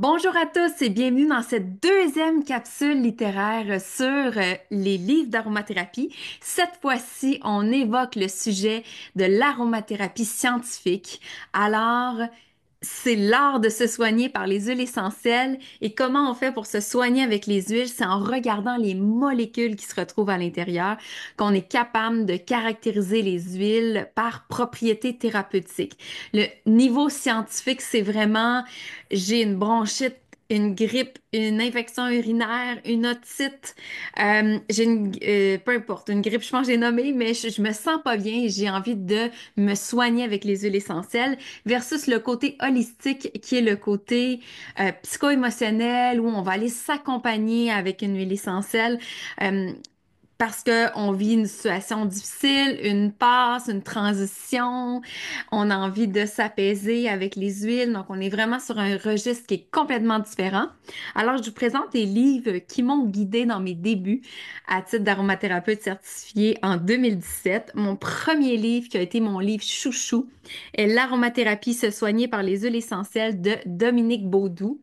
Bonjour à tous et bienvenue dans cette deuxième capsule littéraire sur les livres d'aromathérapie. Cette fois-ci, on évoque le sujet de l'aromathérapie scientifique. Alors, c'est l'art de se soigner par les huiles essentielles et comment on fait pour se soigner avec les huiles, c'est en regardant les molécules qui se retrouvent à l'intérieur qu'on est capable de caractériser les huiles par propriétés thérapeutiques. Le niveau scientifique, c'est vraiment j'ai une bronchite, une grippe, une infection urinaire, une otite, peu importe, une grippe, je pense que j'ai nommé, mais je me sens pas bien et j'ai envie de me soigner avec les huiles essentielles versus le côté holistique qui est le côté psycho-émotionnel où on va aller s'accompagner avec une huile essentielle. Euh, parce que on vit une situation difficile, une passe, une transition, on a envie de s'apaiser avec les huiles, donc on est vraiment sur un registre qui est complètement différent. Alors, je vous présente les livres qui m'ont guidée dans mes débuts à titre d'aromathérapeute certifié en 2017. Mon premier livre qui a été mon livre chouchou est L'aromathérapie se soigner par les huiles essentielles de Dominique Baudou.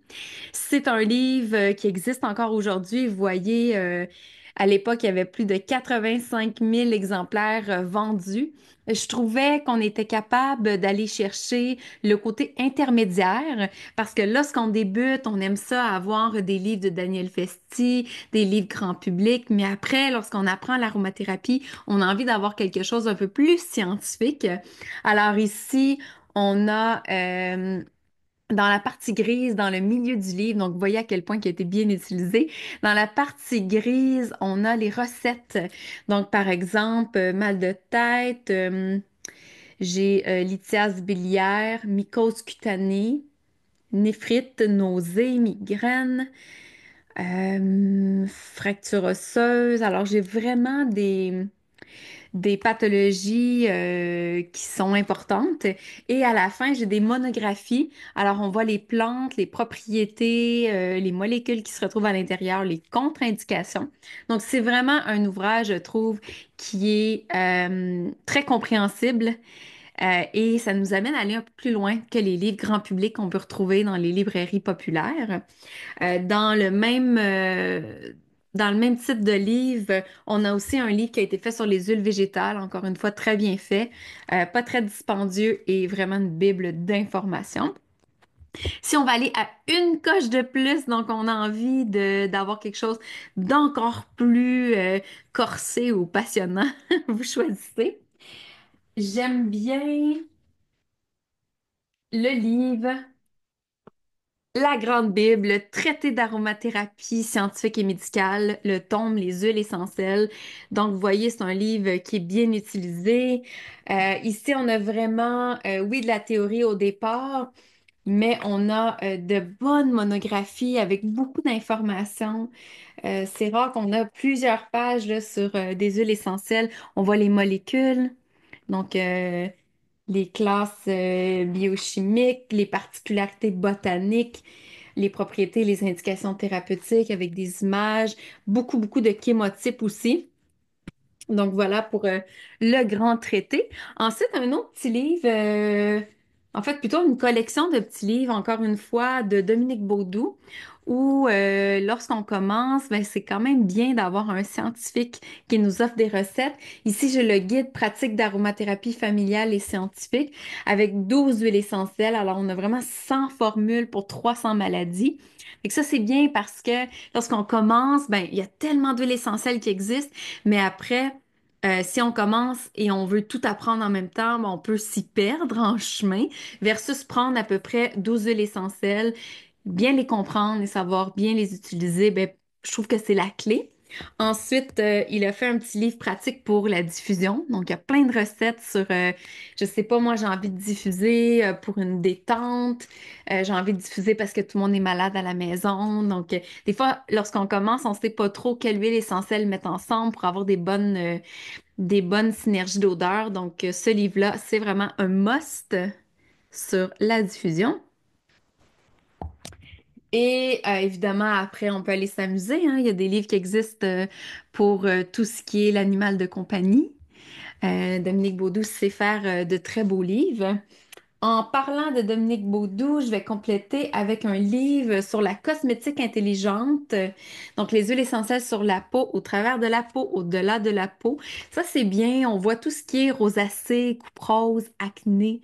C'est un livre qui existe encore aujourd'hui. Vous voyez, à l'époque, il y avait plus de 85 000 exemplaires vendus. Je trouvais qu'on était capable d'aller chercher le côté intermédiaire parce que lorsqu'on débute, on aime ça avoir des livres de Daniel Festi, des livres grand public, mais après, lorsqu'on apprend l'aromathérapie, on a envie d'avoir quelque chose un peu plus scientifique. Alors ici, on a dans la partie grise, dans le milieu du livre, donc vous voyez à quel point il a été bien utilisé. Dans la partie grise, on a les recettes. Donc, par exemple, mal de tête, j'ai lithiase biliaire, mycose cutanée, néphrite, nausée, migraine, fracture osseuse. Alors, j'ai vraiment des pathologies qui sont importantes. Et à la fin, j'ai des monographies. Alors, on voit les plantes, les propriétés, les molécules qui se retrouvent à l'intérieur, les contre-indications. Donc, c'est vraiment un ouvrage, je trouve, qui est très compréhensible. Et ça nous amène à aller un peu plus loin que les livres grand public qu'on peut retrouver dans les librairies populaires. Dans le même type de livre, on a aussi un livre qui a été fait sur les huiles végétales, encore une fois très bien fait, pas très dispendieux et vraiment une bible d'informations. Si on va aller à une coche de plus, donc on a envie d'avoir quelque chose d'encore plus corsé ou passionnant, vous choisissez. J'aime bien le livre La Grande Bible, le traité d'aromathérapie scientifique et médicale, le tome Les huiles essentielles. Donc, vous voyez, c'est un livre qui est bien utilisé. Ici, on a vraiment, oui, de la théorie au départ, mais on a de bonnes monographies avec beaucoup d'informations. C'est rare qu'on a plusieurs pages là, sur des huiles essentielles. On voit les molécules. Donc, les classes biochimiques, les particularités botaniques, les propriétés, les indications thérapeutiques avec des images, beaucoup de chémotypes aussi. Donc voilà pour le grand traité. Ensuite, un autre petit livre, en fait plutôt une collection de petits livres, encore une fois, de Dominique Baudou, où lorsqu'on commence, ben, c'est quand même bien d'avoir un scientifique qui nous offre des recettes. Ici, j'ai le guide pratique d'aromathérapie familiale et scientifique avec 12 huiles essentielles. Alors, on a vraiment 100 formules pour 300 maladies. Et ça, c'est bien parce que lorsqu'on commence, ben, il y a tellement d'huiles essentielles qui existent, mais après, si on commence et on veut tout apprendre en même temps, ben, on peut s'y perdre en chemin versus prendre à peu près 12 huiles essentielles, bien les comprendre et savoir bien les utiliser, ben, je trouve que c'est la clé. Ensuite, il a fait un petit livre pratique pour la diffusion. Donc, il y a plein de recettes sur, je sais pas, moi, j'ai envie de diffuser pour une détente. J'ai envie de diffuser parce que tout le monde est malade à la maison. Donc, des fois, lorsqu'on commence, on sait pas trop quelle huile essentielle mettre ensemble pour avoir des bonnes synergies d'odeurs. Donc, ce livre-là, c'est vraiment un must sur la diffusion. Et évidemment, après, on peut aller s'amuser, hein. Il y a des livres qui existent pour tout ce qui est l'animal de compagnie. Dominique Baudou sait faire de très beaux livres. En parlant de Dominique Baudou, je vais compléter avec un livre sur la cosmétique intelligente. Donc, les huiles essentielles sur la peau, au travers de la peau, au-delà de la peau. Ça, c'est bien. On voit tout ce qui est rosacée, coupe rose, acné,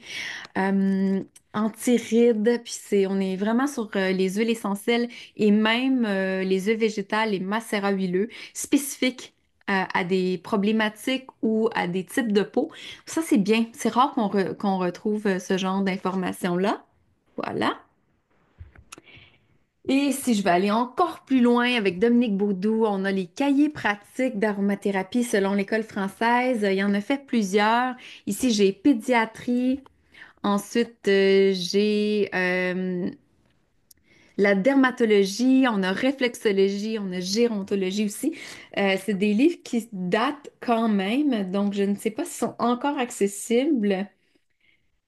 euh, anti-rides. Puis on est vraiment sur les huiles essentielles et même les huiles végétales, les macérats huileux spécifiques à des problématiques ou à des types de peau. Ça, c'est bien. C'est rare qu'on retrouve ce genre d'informations-là. Voilà. Et si je vais aller encore plus loin avec Dominique Baudou, on a les cahiers pratiques d'aromathérapie selon l'école française. Il y en a fait plusieurs. Ici, j'ai pédiatrie. Ensuite, j'ai la dermatologie, on a réflexologie, on a gérontologie aussi. C'est des livres qui datent quand même, donc je ne sais pas s'ils sont encore accessibles,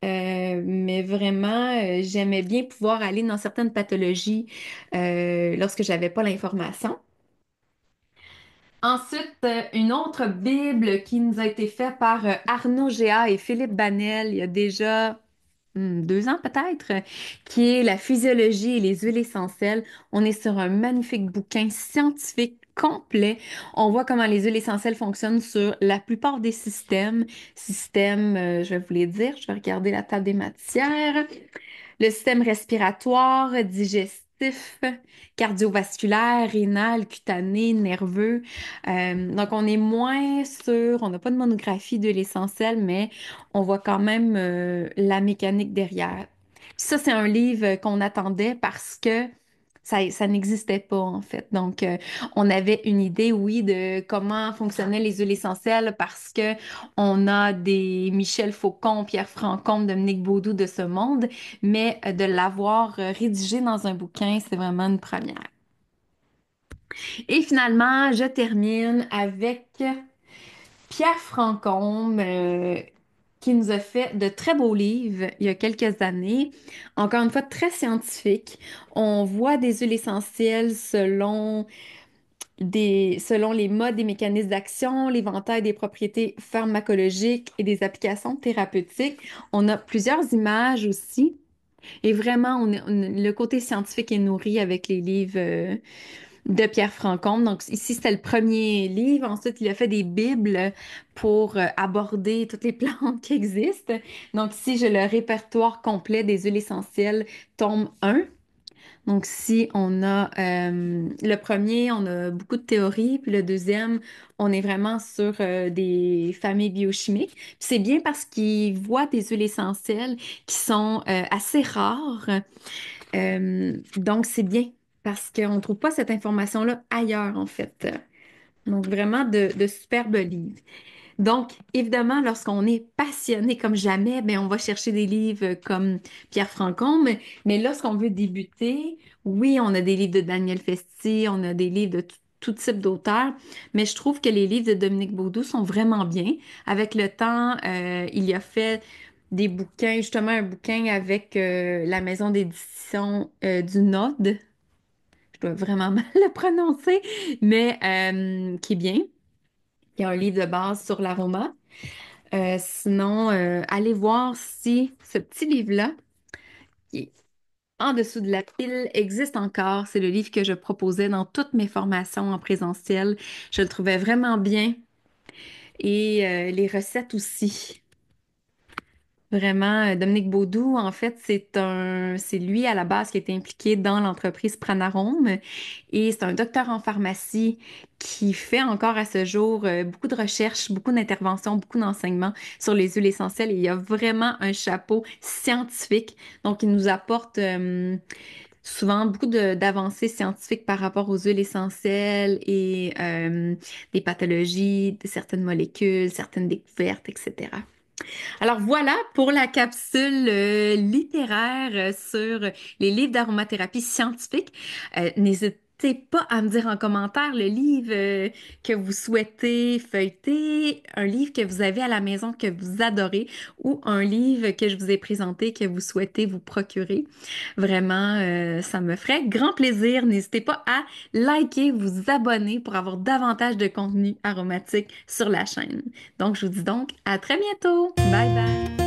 mais vraiment, j'aimais bien pouvoir aller dans certaines pathologies lorsque j'avais pas l'information. Ensuite, une autre Bible qui nous a été faite par Arnaud Géa et Philippe Banel il y a déjà 2 ans peut-être, qui est La physiologie et les huiles essentielles. On est sur un magnifique bouquin scientifique complet. On voit comment les huiles essentielles fonctionnent sur la plupart des systèmes. Système, je vais vous les dire, je vais regarder la table des matières. Le système respiratoire, digestif, cardiovasculaire, rénal, cutané, nerveux. Donc, on est moins sur, on n'a pas de monographie de l'essentiel, mais on voit quand même la mécanique derrière. Puis ça, c'est un livre qu'on attendait parce que ça n'existait pas, en fait. Donc, on avait une idée, oui, de comment fonctionnaient les huiles essentielles parce que on a des Michel Faucon, Pierre Francombe, Dominique Baudou de ce monde, mais de l'avoir rédigé dans un bouquin, c'est vraiment une première. Et finalement, je termine avec Pierre Francombe, qui nous a fait de très beaux livres il y a quelques années. Encore une fois, très scientifique. On voit des huiles essentielles selon les modes et mécanismes d'action, l'éventail des propriétés pharmacologiques et des applications thérapeutiques. On a plusieurs images aussi. Et vraiment, le côté scientifique est nourri avec les livres de Pierre Francombe. Donc ici, c'était le premier livre. Ensuite, il a fait des bibles pour aborder toutes les plantes qui existent. Donc ici, j'ai le répertoire complet des huiles essentielles, tome 1. Donc si on a le premier, on a beaucoup de théories, puis le deuxième, on est vraiment sur des familles biochimiques. Puis c'est bien parce qu'il voit des huiles essentielles qui sont assez rares. Donc, c'est bien parce qu'on ne trouve pas cette information-là ailleurs, en fait. Donc, vraiment de superbes livres. Donc, évidemment, lorsqu'on est passionné comme jamais, ben, on va chercher des livres comme Pierre Francombe. Mais lorsqu'on veut débuter, oui, on a des livres de Daniel Festi, on a des livres de tout type d'auteurs, mais je trouve que les livres de Dominique Baudou sont vraiment bien. Avec le temps, il a fait des bouquins, justement un bouquin avec la maison d'édition du Nord. Je dois vraiment mal le prononcer, mais qui est bien. Il y a un livre de base sur l'aroma. Sinon, allez voir si ce petit livre-là, qui est en dessous de la pile, existe encore. C'est le livre que je proposais dans toutes mes formations en présentiel. Je le trouvais vraiment bien. Et les recettes aussi. Vraiment, Dominique Baudou, en fait, c'est lui à la base qui était impliqué dans l'entreprise Pranarome et c'est un docteur en pharmacie qui fait encore à ce jour beaucoup de recherches, beaucoup d'interventions, beaucoup d'enseignements sur les huiles essentielles et il y a vraiment un chapeau scientifique. Donc, il nous apporte souvent beaucoup d'avancées scientifiques par rapport aux huiles essentielles et des pathologies de certaines molécules, certaines découvertes, etc. Alors voilà pour la capsule littéraire sur les livres d'aromathérapie scientifique. N'hésitez pas à me dire en commentaire le livre que vous souhaitez feuilleter, un livre que vous avez à la maison que vous adorez ou un livre que je vous ai présenté que vous souhaitez vous procurer. Vraiment, ça me ferait grand plaisir. N'hésitez pas à liker, vous abonner pour avoir davantage de contenu aromatique sur la chaîne. Donc, je vous dis donc à très bientôt. Bye bye.